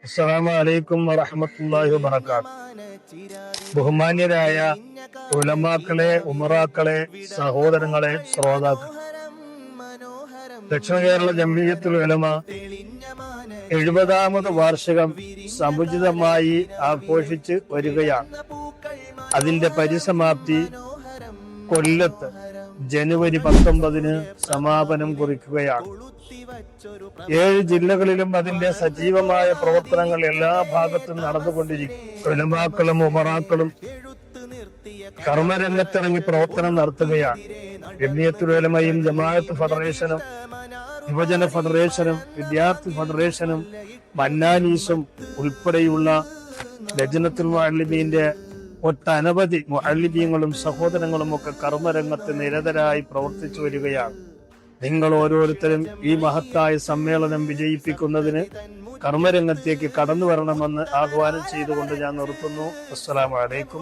അസ്സലാമു അലൈക്കും വറഹ്മത്തുള്ളാഹി വബറകാതുഹു. ബഹുമാന്യരായ ഉലമാക്കളെ, ഉമറാക്കളെ, സഹോദരങ്ങളെ, ശ്രോതാക്കൾ, ദക്ഷിണ കേരള ജംഇയ്യത്തുൽ ഉലമ 70ാമത് വാർഷികം സമുചിതമായി ആഘോഷിച്ച് വരികയാണ്. അതിന്റെ പരിസമാപ്തി കൊല്ലത്ത് ജനുവരി 19 സമാപനം കുറിക്കുകയാണ്. 7 ജില്ലകളിലും അതിന്റെ സജീവമായ പ്രവർത്തനങ്ങൾ എല്ലാ ഭാഗത്തും നടന്നുകൊണ്ടിരിക്കും. ഉലമാക്കളും ഉമറാക്കളും കർമ്മരംഗത്തിറങ്ങി പ്രവർത്തനം നടത്തുകയാണ്. ജംഇയ്യത്തുൽ ഉലമയും ജമാഅത്ത് ഫെഡറേഷനും യുവജന ഫെഡറേഷനും വിദ്യാർത്ഥി ഫെഡറേഷനും മന്നാനീസും ഉൾപ്പെടെയുള്ള ലജ്നത്തുൽ മുഅല്ലിമീന്റെ ഒട്ടനവധി മുഅല്ലിമീങ്ങളും സഹോദരങ്ങളും ഒക്കെ കർമ്മരംഗത്ത് നിരതരായി പ്രവർത്തിച്ചു വരികയാണ്. നിങ്ങൾ ഓരോരുത്തരും ഈ മഹത്തായ സമ്മേളനം വിജയിപ്പിക്കുന്നതിന് കർമ്മരംഗത്തേക്ക് കടന്നു വരണമെന്ന് ആഹ്വാനം ചെയ്തുകൊണ്ട് ഞാൻ നിർത്തുന്നു. അസ്സലാമു അലൈക്കും.